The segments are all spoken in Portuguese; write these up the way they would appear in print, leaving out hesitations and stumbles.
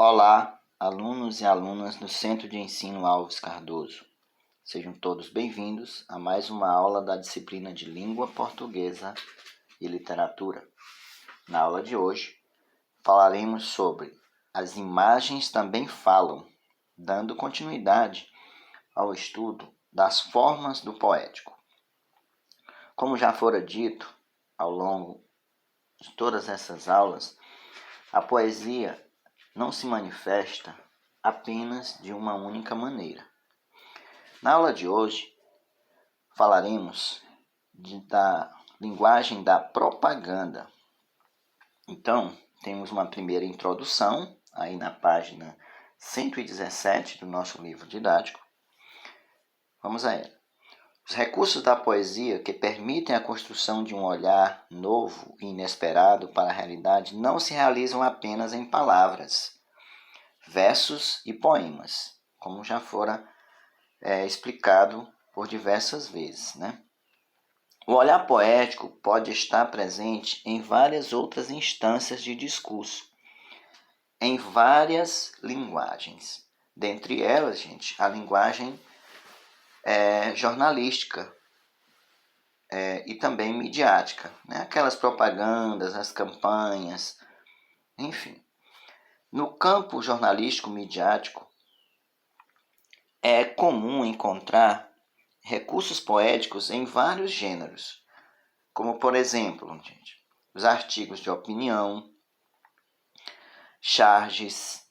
Olá, alunos e alunas do Centro de Ensino Alves Cardoso. Sejam todos bem-vindos a mais uma aula da disciplina de Língua Portuguesa e Literatura. Na aula de hoje, falaremos sobre as imagens também falam, dando continuidade ao estudo das formas do poético. Como já fora dito ao longo de todas essas aulas, a poesia não se manifesta apenas de uma única maneira. Na aula de hoje, falaremos da linguagem da propaganda. Então, temos uma primeira introdução, aí na página 117 do nosso livro didático. Vamos a ela. Os recursos da poesia que permitem a construção de um olhar novo e inesperado para a realidade não se realizam apenas em palavras, versos e poemas, como já fora explicado por diversas vezes, né? O olhar poético pode estar presente em várias outras instâncias de discurso, em várias linguagens. Dentre elas, gente, a linguagem jornalística e também midiática, né? Aquelas propagandas, as campanhas, enfim. No campo jornalístico midiático, é comum encontrar recursos poéticos em vários gêneros, como, por exemplo, gente, os artigos de opinião, charges,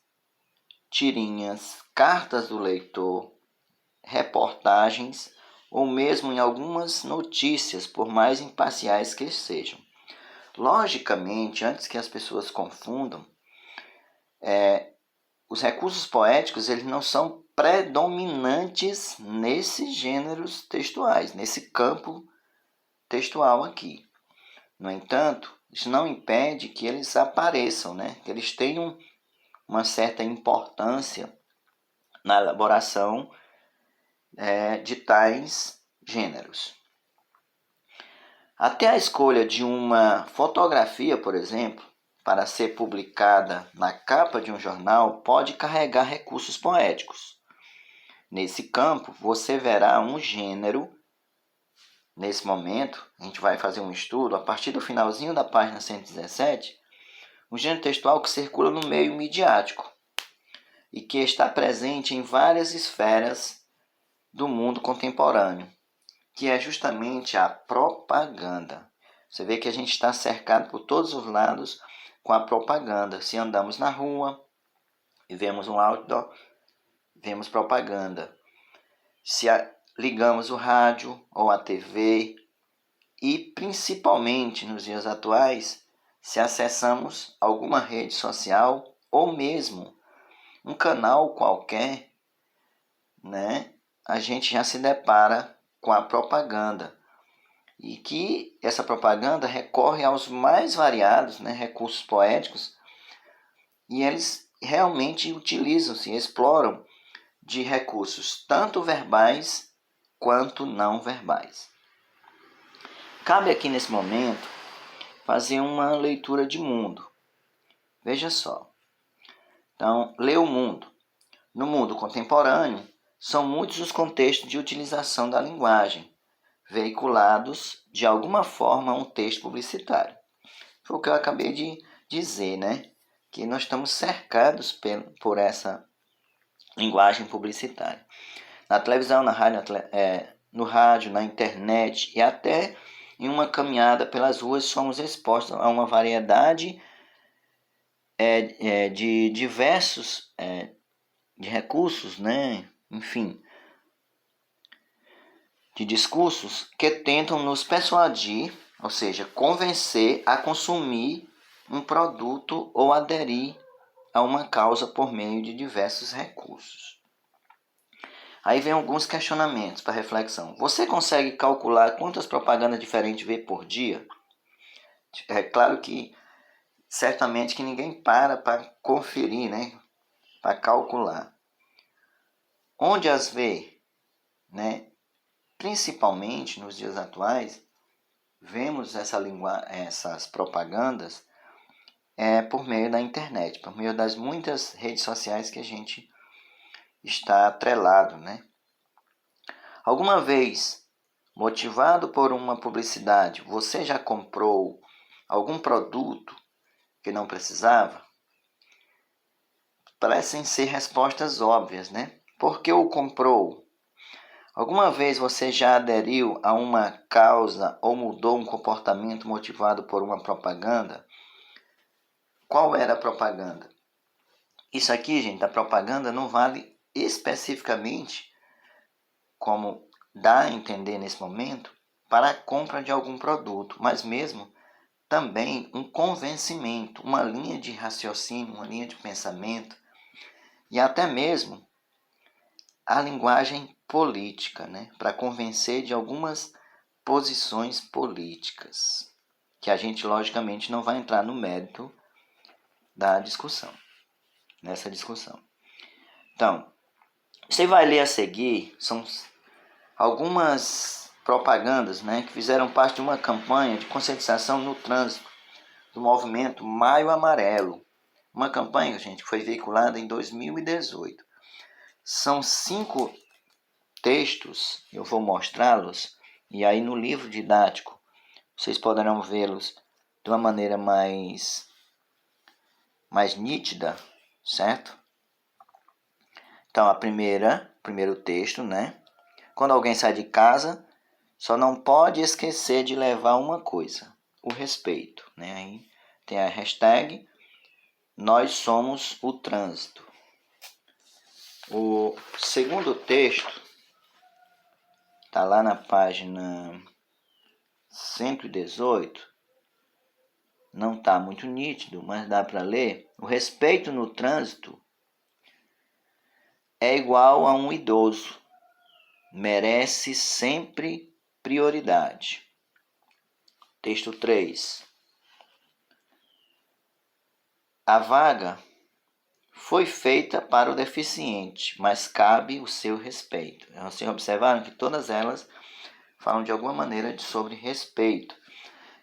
tirinhas, cartas do leitor, reportagens ou mesmo em algumas notícias, por mais imparciais que sejam. Logicamente, antes que as pessoas confundam, os recursos poéticos eles não são predominantes nesses gêneros textuais, nesse campo textual aqui. No entanto, isso não impede que eles apareçam, né? Que eles tenham uma certa importância na elaboração de tais gêneros. Até a escolha de uma fotografia, por exemplo, para ser publicada na capa de um jornal, pode carregar recursos poéticos. Nesse campo, você verá um gênero. Nesse momento, a gente vai fazer um estudo, a partir do finalzinho da página 117, um gênero textual que circula no meio midiático e que está presente em várias esferas do mundo contemporâneo, que é justamente a propaganda. Você vê que a gente está cercado por todos os lados com a propaganda. Se andamos na rua e vemos um outdoor, vemos propaganda. Se ligamos o rádio ou a TV e, principalmente nos dias atuais, se acessamos alguma rede social ou mesmo um canal qualquer, né, a gente já se depara com a propaganda. E que essa propaganda recorre aos mais variados, né, recursos poéticos, e eles realmente utilizam-se, exploram de recursos tanto verbais quanto não verbais. Cabe aqui nesse momento fazer uma leitura de mundo. Veja só. Então, ler o mundo. No mundo contemporâneo, são muitos os contextos de utilização da linguagem, veiculados de alguma forma a um texto publicitário. Foi o que eu acabei de dizer, né? Que nós estamos cercados por essa linguagem publicitária. Na televisão, na rádio, no rádio, na internet e até em uma caminhada pelas ruas somos expostos a uma variedade de diversos de recursos, né? Enfim, de discursos que tentam nos persuadir, ou seja, convencer a consumir um produto ou aderir a uma causa por meio de diversos recursos. Aí vem alguns questionamentos para reflexão. Você consegue calcular quantas propagandas diferentes vê por dia? É claro que certamente que ninguém para conferir, né? Para calcular. Onde as vê, né? Principalmente nos dias atuais, vemos essas propagandas por meio da internet, por meio das muitas redes sociais que a gente está atrelado, né? Alguma vez, motivado por uma publicidade, você já comprou algum produto que não precisava? Parecem ser respostas óbvias, né? Por que o comprou? Alguma vez você já aderiu a uma causa ou mudou um comportamento motivado por uma propaganda? Qual era a propaganda? Isso aqui, gente, a propaganda não vale especificamente, como dá a entender nesse momento, para a compra de algum produto, mas mesmo também um convencimento, uma linha de raciocínio, uma linha de pensamento e até mesmo a linguagem política, né, para convencer de algumas posições políticas, que a gente logicamente não vai entrar no mérito da discussão, nessa discussão. Então, você vai ler a seguir, são algumas propagandas, né, que fizeram parte de uma campanha de conscientização no trânsito do movimento Maio Amarelo. Uma campanha, gente, que foi veiculada em 2018. São 5 textos, eu vou mostrá-los, e aí no livro didático vocês poderão vê-los de uma maneira mais nítida, certo? Então, primeiro texto, né? Quando alguém sai de casa, só não pode esquecer de levar uma coisa, o respeito, né? Aí tem a hashtag Nós Somos o Trânsito. O segundo texto está lá na página 118. Não está muito nítido, mas dá para ler. O respeito no trânsito é igual a um idoso. Merece sempre prioridade. Texto 3. A vaga foi feita para o deficiente, mas cabe o seu respeito. Vocês observaram que todas elas falam de alguma maneira sobre respeito.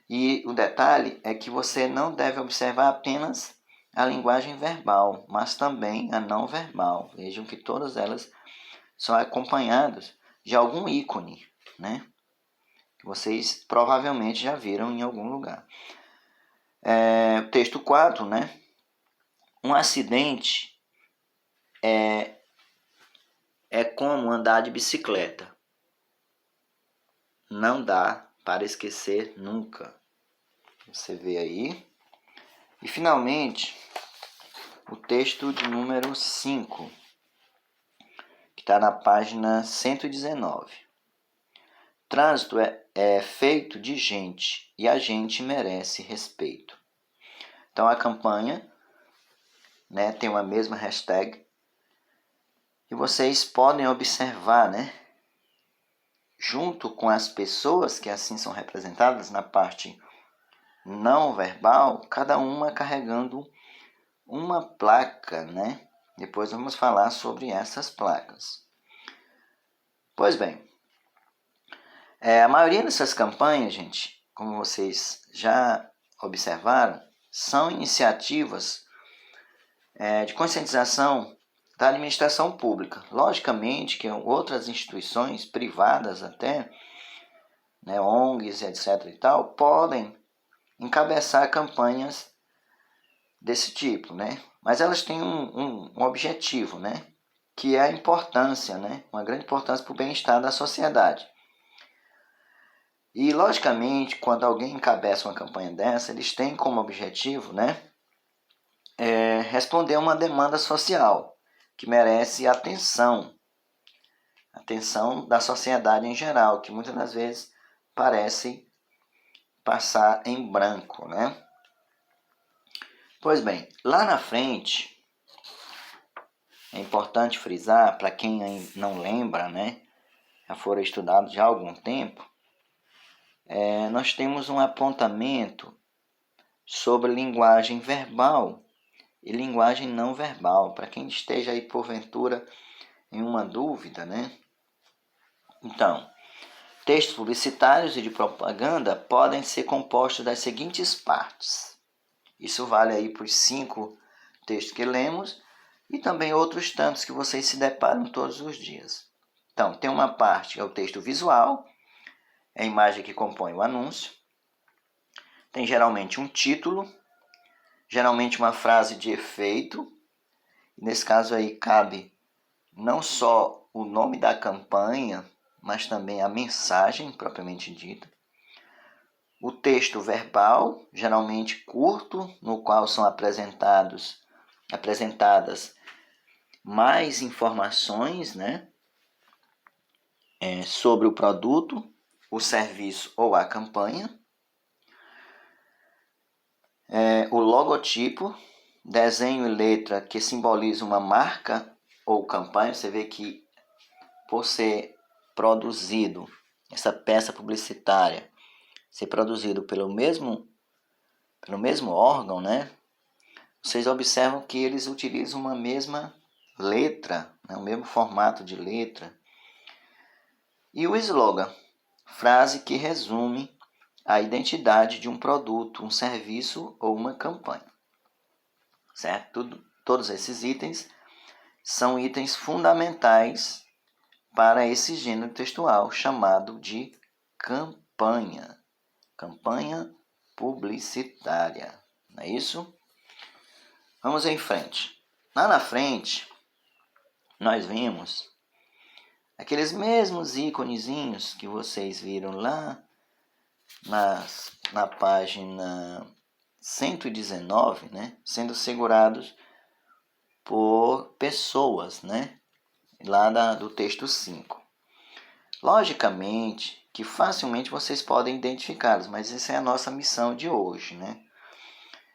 E o detalhe é que você não deve observar apenas a linguagem verbal, mas também a não verbal. Vejam que todas elas são acompanhadas de algum ícone, né? Que vocês provavelmente já viram em algum lugar. Texto 4, né? Um acidente é como andar de bicicleta. Não dá para esquecer nunca. Você vê aí. E finalmente, o texto de número 5, que está na página 119. Trânsito é feito de gente e a gente merece respeito. Então a campanha, né, tem uma mesma hashtag e vocês podem observar, né, junto com as pessoas que assim são representadas na parte não verbal, cada uma carregando uma placa, né? Depois vamos falar sobre essas placas. Pois bem, a maioria dessas campanhas, gente, como vocês já observaram, são iniciativas de conscientização da administração pública. Logicamente que outras instituições privadas até, né, ONGs, etc. e tal, podem encabeçar campanhas desse tipo, né? Mas elas têm um objetivo, né? Que é a importância, né? Uma grande importância para o bem-estar da sociedade. E, logicamente, quando alguém encabeça uma campanha dessa, eles têm como objetivo, né, responder a uma demanda social que merece atenção da sociedade em geral, que muitas das vezes parece passar em branco, né? Pois bem, lá na frente, é importante frisar, para quem não lembra, né, já foram estudados já há algum tempo, nós temos um apontamento sobre linguagem verbal e linguagem não verbal. Para quem esteja aí porventura em uma dúvida, né? Então, textos publicitários e de propaganda podem ser compostos das seguintes partes. Isso vale aí para os 5 textos que lemos e também outros tantos que vocês se deparam todos os dias. Então, tem uma parte, é o texto visual, é a imagem que compõe o anúncio. Tem geralmente um título, geralmente uma frase de efeito. Nesse caso aí cabe não só o nome da campanha, mas também a mensagem propriamente dita. O texto verbal, geralmente curto, no qual são apresentadas mais informações, né, sobre o produto, o serviço ou a campanha. O logotipo, desenho e letra que simboliza uma marca ou campanha. Você vê que por ser produzido, essa peça publicitária, ser produzido pelo mesmo órgão, né? Vocês observam que eles utilizam uma mesma letra, né? O mesmo formato de letra. E o slogan, frase que resume a identidade de um produto, um serviço ou uma campanha. Certo? Todos esses itens são itens fundamentais para esse gênero textual chamado de campanha. Campanha publicitária. Não é isso? Vamos em frente. Lá na frente, nós vimos aqueles mesmos íconezinhos que vocês viram lá na página 119, né? Sendo segurados por pessoas, né? Lá do texto 5. Logicamente que facilmente vocês podem identificá-los, mas essa é a nossa missão de hoje, né?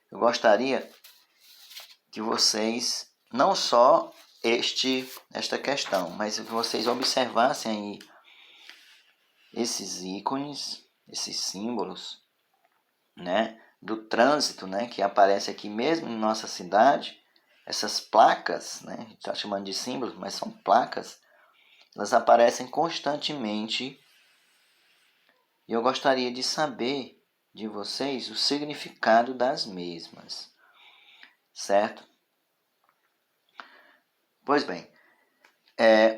Eu gostaria que vocês, não só esta questão, mas que vocês observassem aí esses ícones, esses símbolos, né, do trânsito, né, que aparece aqui mesmo em nossa cidade, essas placas, né, a gente está chamando de símbolos, mas são placas, elas aparecem constantemente e eu gostaria de saber de vocês o significado das mesmas, certo? Pois bem,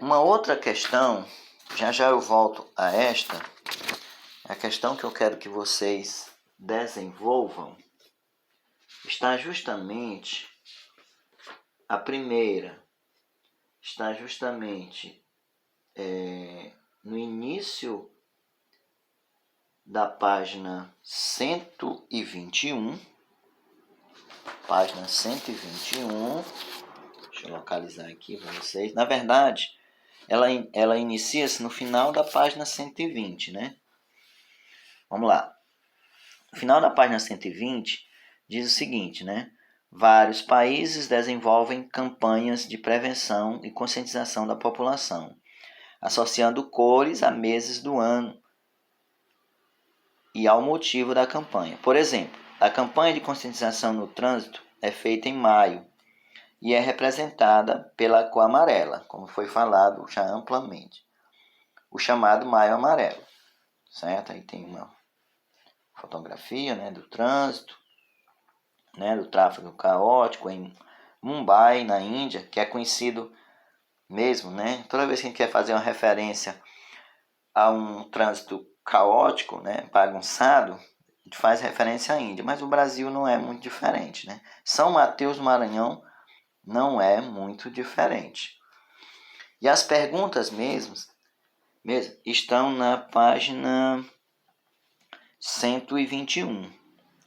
uma outra questão, já eu volto a esta, a questão que eu quero que vocês desenvolvam está justamente, a primeira, está justamente no início da página 121, página 121, deixa eu localizar aqui para vocês. Na verdade, ela inicia-se no final da página 120, né? Vamos lá. No final da página 120, diz o seguinte, né? Vários países desenvolvem campanhas de prevenção e conscientização da população, associando cores a meses do ano e ao motivo da campanha. Por exemplo, a campanha de conscientização no trânsito é feita em maio e é representada pela cor amarela, como foi falado já amplamente. O chamado Maio Amarelo, certo? Aí tem uma fotografia, né, do trânsito, né, do tráfego caótico em Mumbai, na Índia, que é conhecido mesmo, né? Toda vez que a gente quer fazer uma referência a um trânsito caótico, né, bagunçado, a gente faz referência à Índia, mas o Brasil não é muito diferente, né? São Mateus do Maranhão não é muito diferente. E as perguntas mesmo estão na página 121.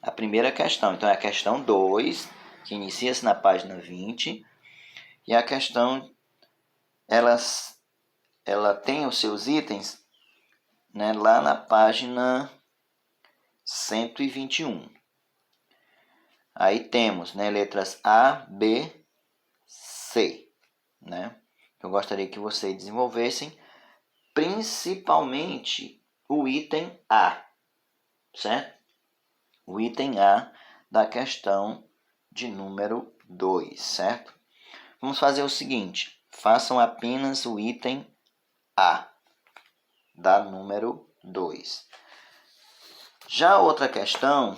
A primeira questão, então é a questão 2, que inicia-se na página 20, e a questão, ela tem os seus itens, né, lá na página 121. Aí temos, né, letras A, B, C, né? Eu gostaria que vocês desenvolvessem principalmente o item A, certo? O item A da questão de número 2, certo? Vamos fazer o seguinte, façam apenas o item A da número 2. Já outra questão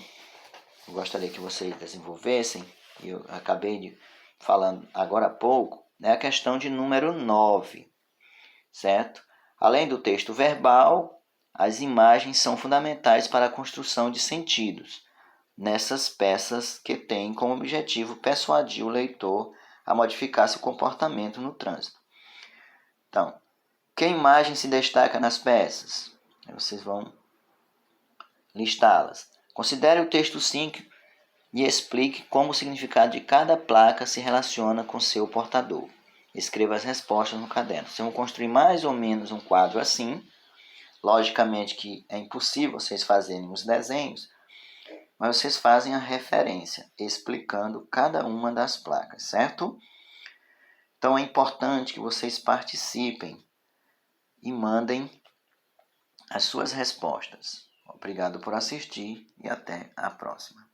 eu gostaria que vocês desenvolvessem, e eu acabei falando agora há pouco, é a questão de número 9, certo? Além do texto verbal, as imagens são fundamentais para a construção de sentidos nessas peças que têm como objetivo persuadir o leitor a modificar seu comportamento no trânsito. Então, que imagem se destaca nas peças? Vocês vão listá-las. Considere o texto 5 e explique como o significado de cada placa se relaciona com seu portador. Escreva as respostas no caderno. Vocês vão construir mais ou menos um quadro assim. Logicamente que é impossível vocês fazerem os desenhos, mas vocês fazem a referência, explicando cada uma das placas, certo? Então é importante que vocês participem e mandem as suas respostas. Obrigado por assistir e até a próxima.